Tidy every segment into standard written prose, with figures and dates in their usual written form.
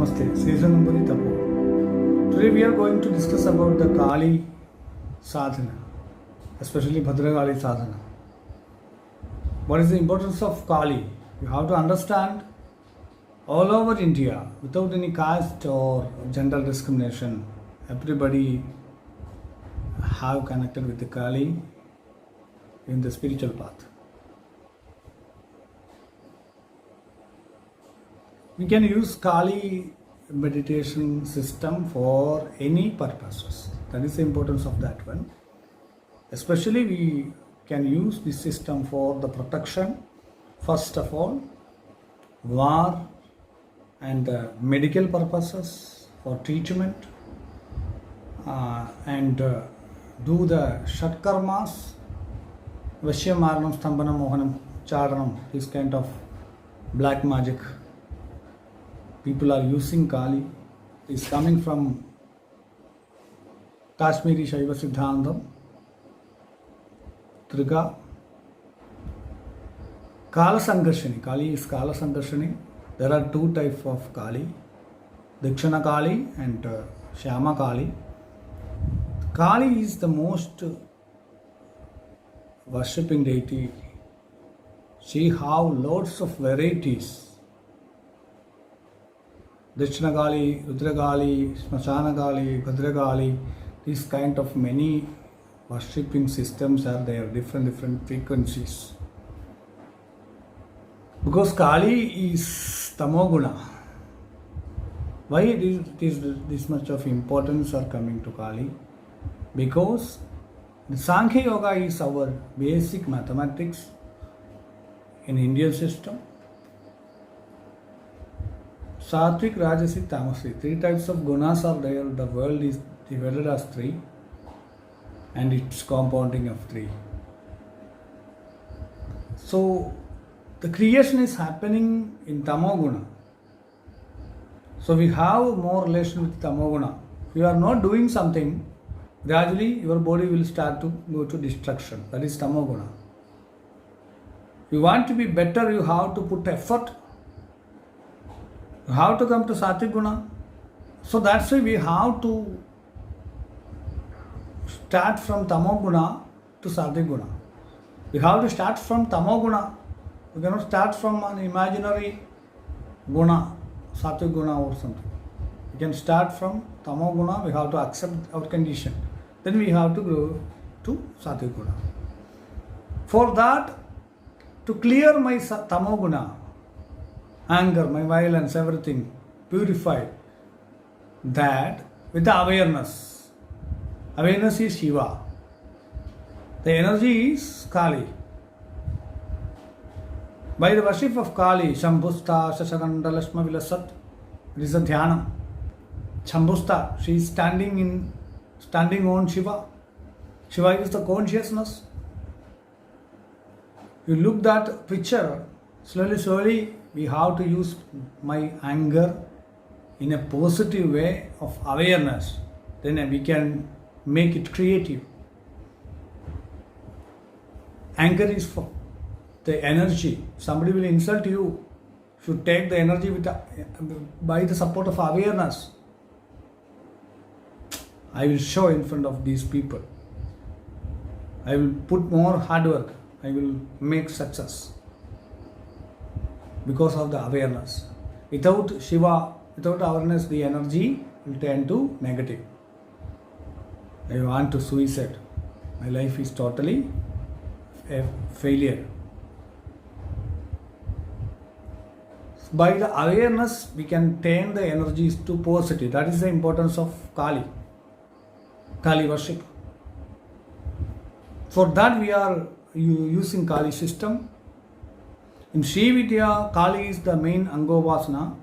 Namaste, Sesanambari Tapo. Today we are going to discuss about the Kali sadhana, especially Bhadragali sadhana. What is the importance of Kali? You have to understand all over India, without any caste or gender discrimination, everybody have connected with the Kali in the spiritual path. We can use Kali meditation system for any purposes. That is the importance of that one. Especially we can use this system for the protection, first of all, war and medical purposes, for treatment, and do the Shatkarmas, Vashya Maranam, Stambhanam, Mohanam, Charanam, this kind of black magic. People are using Kali. It is coming from Kashmiri Shaiva Siddhantam, Triga, Kala Sangarshani. Kali is Kala Sangarshani. There are two types of Kali, Dakshina Kali and Shyama Kali. Kali is the most worshipping deity. She have lots of varieties. Dakshina Kali, Rudra Kali, Smashana Kali, Bhadra Kali, these kind of many worshipping systems are there, different frequencies. Because Kali is Tamoguna. Why it is this much of importance are coming to Kali? Because the Sankhya Yoga is our basic mathematics in Indian system. Sattvic, Rajasic, Tamasic. Three types of gunas are there. The world is divided as three and it's compounding of three. So the creation is happening in Tamoguna. So we have more relation with Tamoguna. If you are not doing something, gradually your body will start to go to destruction. That is Tamoguna. If you want to be better, you have to put effort. You have to come to Sattvic Guna. So that's why we have to start from Tamoguna to Sattvic Guna. We have to start from Tamoguna. We cannot start from an imaginary Guna, Sattvic Guna or something. We can start from Tamoguna. We have to accept our condition. Then we have to go to Sattvic Guna. For that, to clear my Tamoguna, anger, my violence, everything, purify that with the awareness. Awareness is Shiva. The energy is Kali. By the worship of Kali, Shambhusta, Shashaganda, Lashma Vilasat, it is a dhyana. Shambhusta, she is standing on Shiva. Shiva is the consciousness. You look that picture, slowly, we have to use my anger in a positive way of awareness. Then we can make it creative. Anger is for the energy. Somebody will insult you. You should take the energy by the support of awareness. I will show in front of these people. I will put more hard work. I will make success. Because of the awareness. Without Shiva, without awareness, the energy will turn to negative. I want to suicide. My life is totally a failure. By the awareness, we can turn the energies to positive. That is the importance of Kali. Kali worship. For that we are using Kali system. In Sri Vidya, Kali is the main Angovasana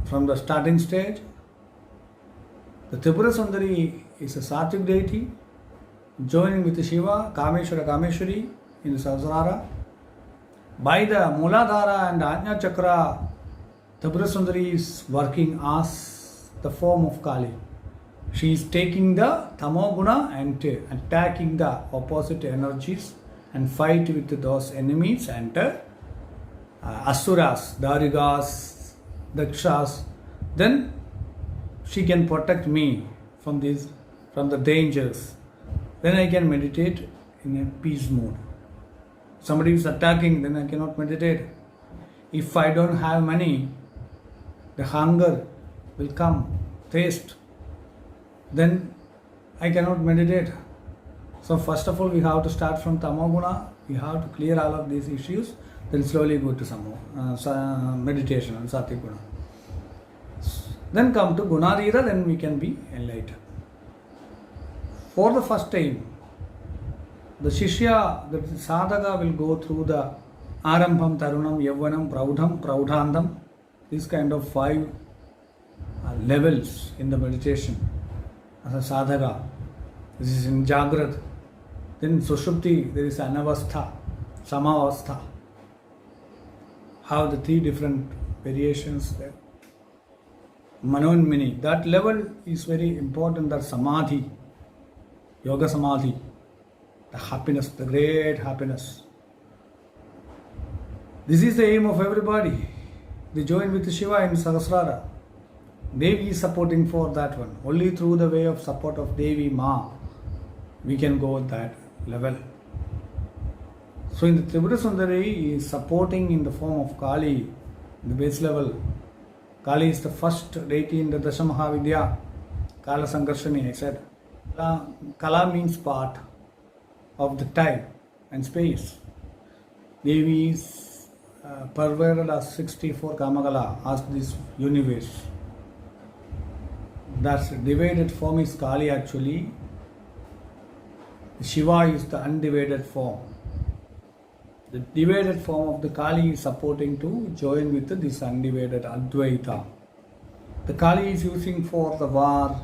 from the starting stage. The Tripura Sundari is a Sattvic deity joining with Shiva, Kameshwari in the Sahasrara. By the Muladhara and Ajna Chakra, Tripura Sundari is working as the form of Kali. She is taking the Tamoguna and attacking the opposite energies and fight with those enemies and Asuras, Darigas, Dakshas, then she can protect me from the dangers. Then I can meditate in a peace mode. Somebody is attacking, then I cannot meditate. If I don't have money, the hunger will come, thirst. Then I cannot meditate. So first of all, we have to start from Tamoguna. We have to clear all of these issues. Then slowly go to meditation and Satviguna. Then come to Gunadhira, then we can be enlightened. For the first time, the Shishya, the Sadhaka will go through the Arambham, Tarunam, Yavvanam, Praudham, Praudhandam, these kind of 5 levels in the meditation as a Sadhaka. This is in Jagrat. Then in Sushupti, there is Anavastha, Samavastha. Have the 3 different variations there. Manonmini, that level is very important, that Samadhi, Yoga Samadhi, the happiness, the great happiness. This is the aim of everybody. They join with Shiva in Sahasrara. Devi is supporting for that one. Only through the way of support of Devi Ma, we can go at that level. So in the Tripura Sundari, he is supporting in the form of Kali, the base level. Kali is the first deity in the Dashamahavidya, Kala Sankarshani, I said. Kala means part of the time and space. Devi is pervaded as 64 Kamakala, as this universe. That's divided form is Kali actually. Shiva is the undivided form. The divided form of the Kali is supporting to join with this undivided Advaita. The Kali is using for the war,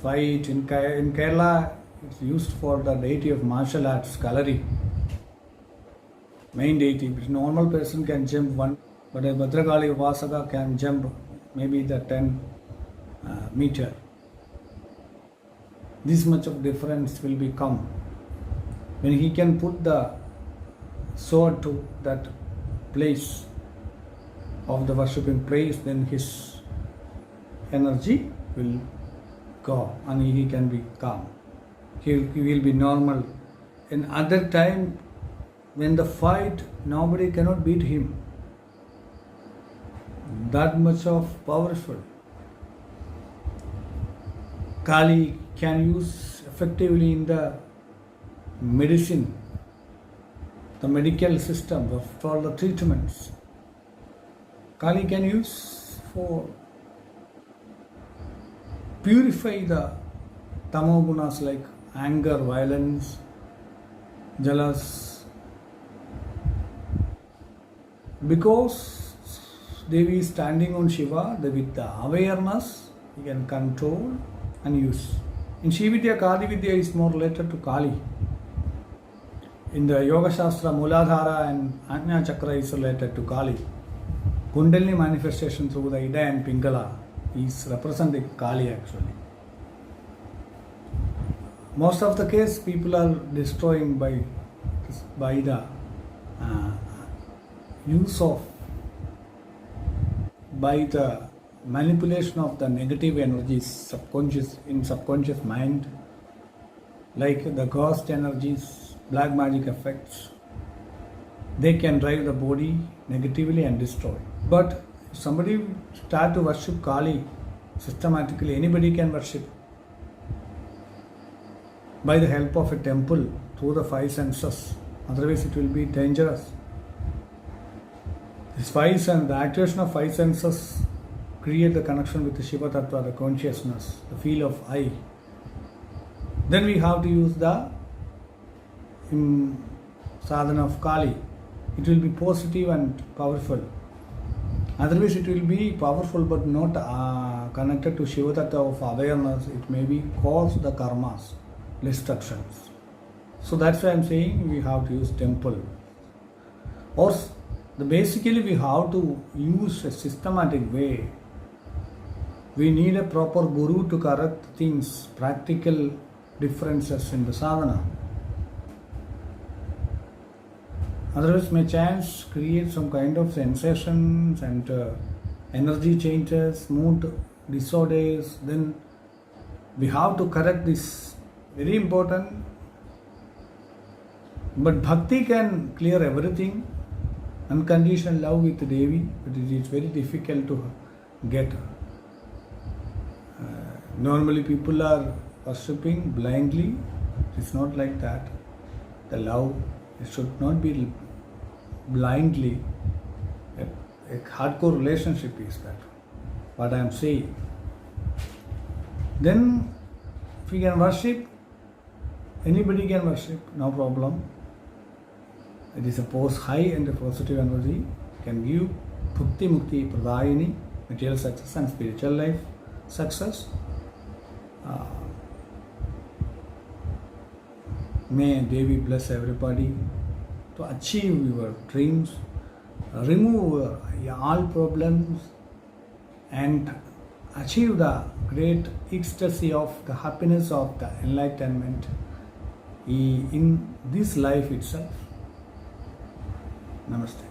fight. In Kerala, it's used for the deity of martial arts, Kalari. Main deity. Normal person can jump 1, but a Bhadrakali Vasaka can jump maybe the 10 meter. This much of difference will become when he can put the sword to that place of the worshipping place, then his energy will go and he can be calm. He will be normal. In other time, when the fight, nobody cannot beat him. That much of powerful. Kali can use effectively in the medicine, the medical system for the treatments. Kali can use for purify the tamogunas like anger, violence, jealous. Because Devi is standing on Shiva, with the awareness, he can control and use. In Shividya, Kali Vidya is more related to Kali. In the Yoga Shastra, Muladhara and Ajna Chakra is related to Kali. Kundalini manifestation through the Ida and Pingala is representing Kali actually. Most of the case, people are destroying by the use of, by the manipulation of the negative energies subconscious mind, like the ghost energies, black magic effects. They can drive the body negatively and destroy. But if somebody start to worship Kali systematically, anybody can worship by the help of a temple through the 5 senses. Otherwise it will be dangerous. These 5 senses, the activation of 5 senses create the connection with the Shiva Tattva, the consciousness, the feel of I. Then we have to use the sadhana of Kali. It will be positive and powerful. Otherwise it will be powerful but not connected to Shiva Tattva of awareness. It may be cause the karmas, destructions. So that's why I'm saying we have to use temple. Or basically we have to use a systematic way. We need a proper guru to correct things, practical differences in the sadhana. Otherwise, may chance create some kind of sensations and energy changes, mood disorders, then we have to correct this. Very important. But bhakti can clear everything. Unconditional love with Devi, but it is very difficult to get. Normally people are worshipping blindly. It's not like that. The love, it should not be blindly. A hardcore relationship is that. What I am saying. Then if we can worship, anybody can worship, no problem. It is a high and a positive energy, can give bhukti mukti pradayini, material success and spiritual life success. May Devi bless everybody to achieve your dreams, remove all problems and achieve the great ecstasy of the happiness of the enlightenment in this life itself. Namaste.